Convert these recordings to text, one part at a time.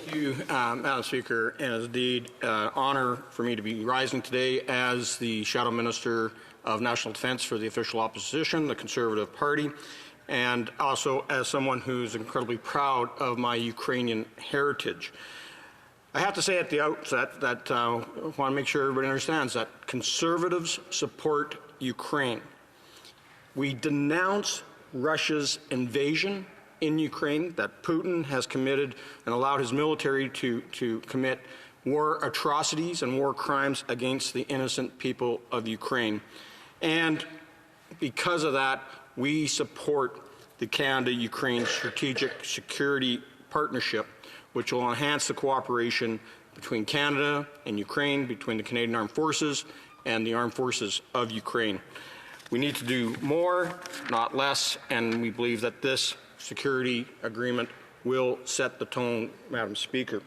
Thank you, Madam Speaker, and it's indeed an honour for me to be rising today as the Shadow Minister of National Defence for the official opposition, the Conservative Party, and also as someone who's incredibly proud of my Ukrainian heritage. I have to say at the outset that I want to make sure everybody understands that Conservatives support Ukraine. We denounce Russia's invasion in Ukraine, that Putin has committed and allowed his military to commit war atrocities and war crimes against the innocent people of Ukraine. And because of that, we support the Canada-Ukraine Strategic Security Partnership, which will enhance the cooperation between Canada and Ukraine, between the Canadian Armed Forces and the Armed Forces of Ukraine. We need to do more, not less, and we believe that this security agreement will set the tone, Madam Speaker.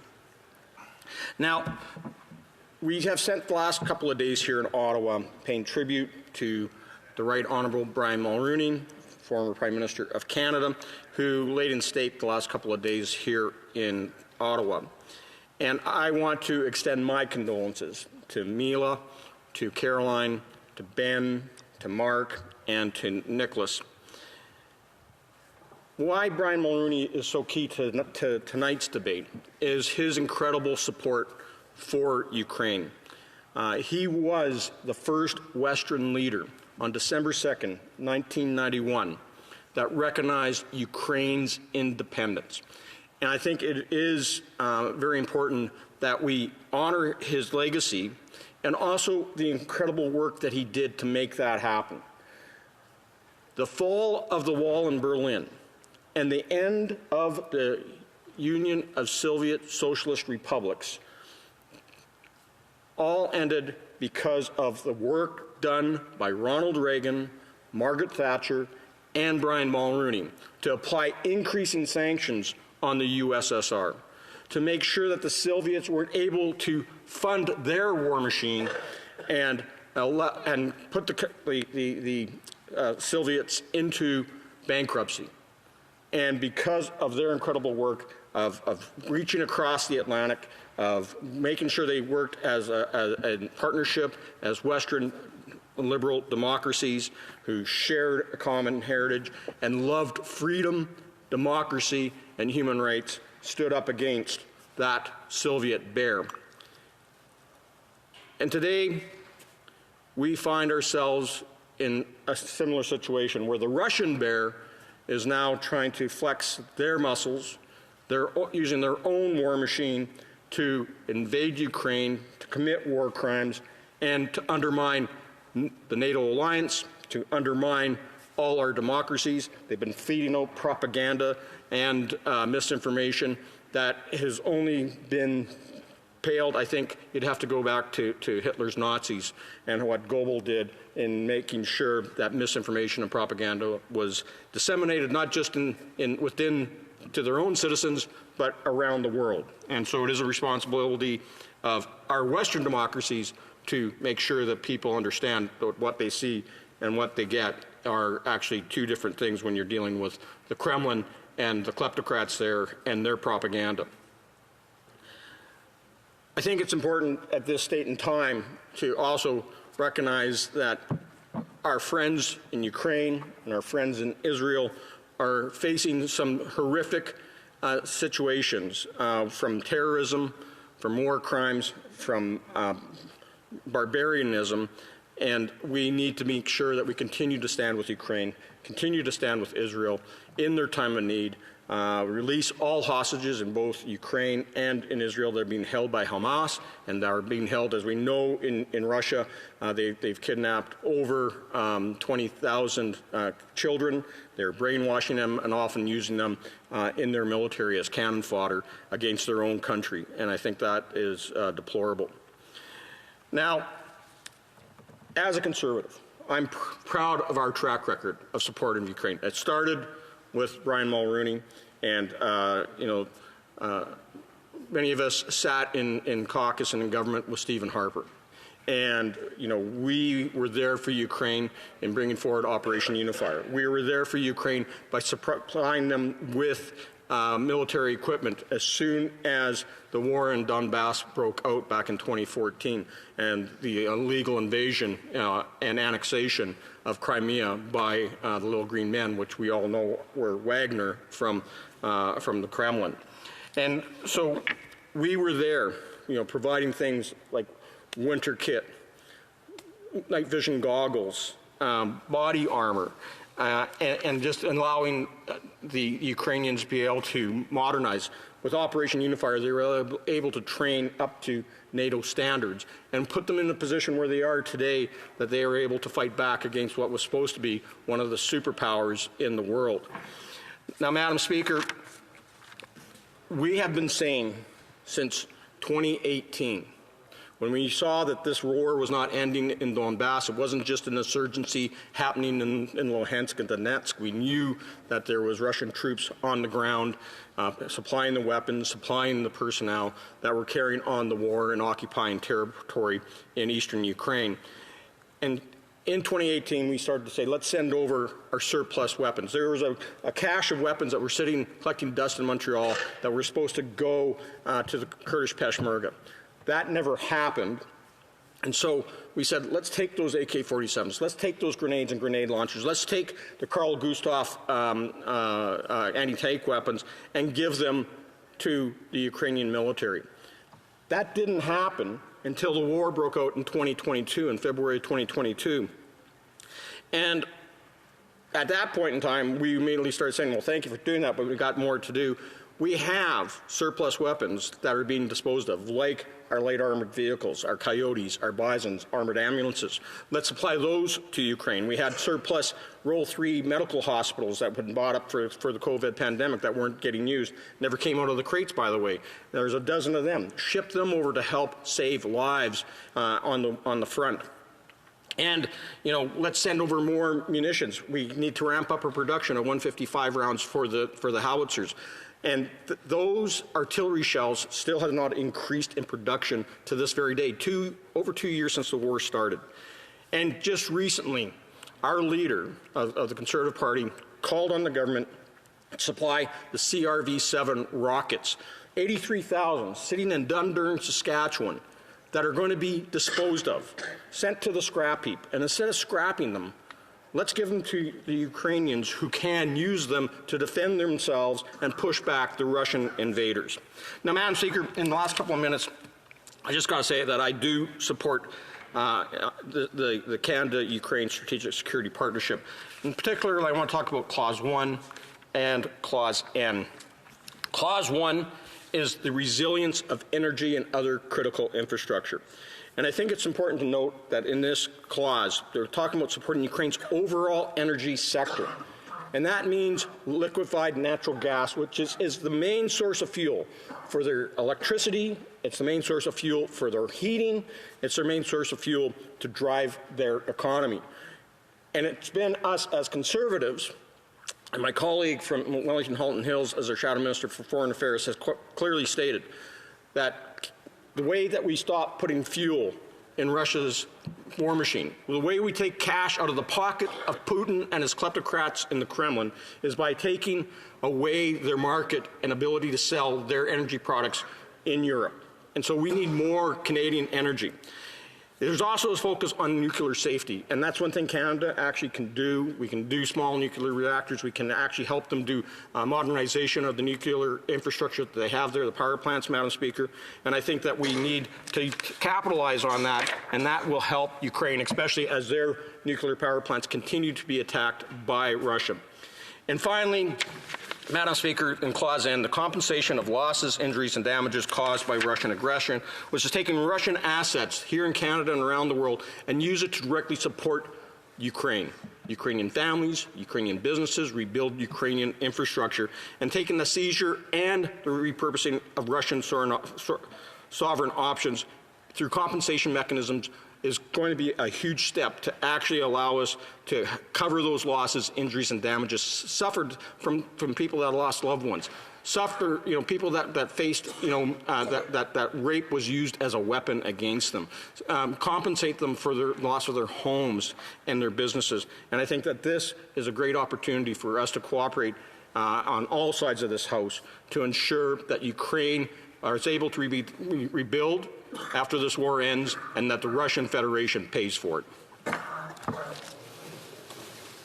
Now, we have spent the last couple of days here in Ottawa paying tribute to the Right Honourable Brian Mulroney, former Prime Minister of Canada, who laid in state the last couple of days here in Ottawa. And I want to extend my condolences to Mila, to Caroline, to Ben, to Mark, and to Nicholas. Why Brian Mulroney is so key to tonight's debate is his incredible support for Ukraine. He was the first Western leader on December 2nd, 1991, that recognized Ukraine's independence. And I think it is very important that we honor his legacy and also the incredible work that he did to make that happen. The fall of the wall in Berlin and the end of the Union of Soviet Socialist Republics all ended because of the work done by Ronald Reagan, Margaret Thatcher, and Brian Mulroney to apply increasing sanctions on the USSR, to make sure that the Soviets were able to fund their war machine and put the Soviets into bankruptcy. And because of their incredible work of reaching across the Atlantic, of making sure they worked as a partnership as Western liberal democracies who shared a common heritage and loved freedom, democracy, and human rights, stood up against that Soviet bear. And today, we find ourselves in a similar situation where the Russian bear is now trying to flex their muscles. They're using their own war machine to invade Ukraine, to commit war crimes, and to undermine the NATO alliance, to undermine all our democracies. They've been feeding out propaganda and misinformation that has only been paled. I think you'd have to go back to Hitler's Nazis and what Goebbels did in making sure that misinformation and propaganda was disseminated not just within to their own citizens, but around the world. And so it is a responsibility of our Western democracies to make sure that people understand that what they see and what they get are actually two different things when you're dealing with the Kremlin and the kleptocrats there and their propaganda. I think it's important at this state and time to also recognize that our friends in Ukraine and our friends in Israel are facing some horrific situations from terrorism, from war crimes, from barbarianism, and we need to make sure that we continue to stand with Ukraine, continue to stand with Israel in their time of need, release all hostages in both Ukraine and in Israel that are being held by Hamas and that are being held, as we know, in Russia. They've kidnapped over 20,000 children. They're brainwashing them and often using them in their military as cannon fodder against their own country, and I think that is deplorable. Now, as a Conservative, I'm proud of our track record of supporting Ukraine. It started with Brian Mulroney, and many of us sat in caucus and in government with Stephen Harper. And, we were there for Ukraine in bringing forward Operation Unifier. We were there for Ukraine by supplying them with military equipment as soon as the war in Donbass broke out back in 2014 and the illegal invasion and annexation of Crimea by the Little Green Men, which we all know were Wagner from the Kremlin. And so we were there, providing things like winter kit, night vision goggles, body armor, and just allowing the Ukrainians to be able to modernize. With Operation Unifier, they were able to train up to NATO standards and put them in a position where they are today, that they are able to fight back against what was supposed to be one of the superpowers in the world. Now, Madam Speaker, we have been saying since 2018, when we saw that this war was not ending in Donbass, it wasn't just an insurgency happening in Luhansk and Donetsk. We knew that there was Russian troops on the ground supplying the weapons, supplying the personnel that were carrying on the war and occupying territory in eastern Ukraine. And in 2018, we started to say, let's send over our surplus weapons. There was a cache of weapons that were sitting, collecting dust in Montreal, that were supposed to go to the Kurdish Peshmerga. That never happened. And so we said, let's take those AK-47s, let's take those grenades and grenade launchers, let's take the Carl Gustav anti-tank weapons and give them to the Ukrainian military. That didn't happen until the war broke out in 2022, in February 2022. And at that point in time, we immediately started saying, well, thank you for doing that, but we've got more to do. We have surplus weapons that are being disposed of, like our light armored vehicles, our Coyotes, our Bisons, armored ambulances. Let's supply those to Ukraine. We had surplus Roll 3 medical hospitals that had been bought up for the COVID pandemic that weren't getting used. Never came out of the crates, by the way. There's a dozen of them. Ship them over to help save lives on the front. And, let's send over more munitions. We need to ramp up our production of 155 rounds for the howitzers. And those artillery shells still have not increased in production to this very day, over 2 years since the war started. And just recently, our leader of the Conservative Party called on the government to supply the CRV-7 rockets, 83,000 sitting in Dundurn, Saskatchewan, that are going to be disposed of, sent to the scrap heap. And instead of scrapping them, let's give them to the Ukrainians who can use them to defend themselves and push back the Russian invaders. Now, Madam Speaker, in the last couple of minutes, I just got to say that I do support the Canada-Ukraine Strategic Security Partnership. In particular, I want to talk about Clause 1 and Clause N. Clause 1 is the resilience of energy and other critical infrastructure. And I think it's important to note that in this clause, they're talking about supporting Ukraine's overall energy sector. And that means liquefied natural gas, which is the main source of fuel for their electricity. It's the main source of fuel for their heating. It's their main source of fuel to drive their economy. And it's been us as Conservatives, and my colleague from Wellington Halton Hills as our Shadow Minister for Foreign Affairs has clearly stated that the way that we stop putting fuel in Russia's war machine, the way we take cash out of the pocket of Putin and his kleptocrats in the Kremlin, is by taking away their market and ability to sell their energy products in Europe. And so we need more Canadian energy. There's also a focus on nuclear safety, and that's one thing Canada actually can do. We can do small nuclear reactors. We can actually help them do modernization of the nuclear infrastructure that they have there, the power plants, Madam Speaker. And I think that we need to capitalize on that, and that will help Ukraine, especially as their nuclear power plants continue to be attacked by Russia. And finally, Madam Speaker, in Clause N, the compensation of losses, injuries, and damages caused by Russian aggression, which is taking Russian assets here in Canada and around the world and use it to directly support Ukraine, Ukrainian families, Ukrainian businesses, rebuild Ukrainian infrastructure, and taking the seizure and the repurposing of Russian sovereign options through compensation mechanisms is going to be a huge step to actually allow us to cover those losses, injuries, and damages suffered from people that lost loved ones. People that faced, that rape was used as a weapon against them. Compensate them for their loss of their homes and their businesses. And I think that this is a great opportunity for us to cooperate on all sides of this House to ensure that Ukraine is able to rebuild after this war ends and that the Russian Federation pays for it.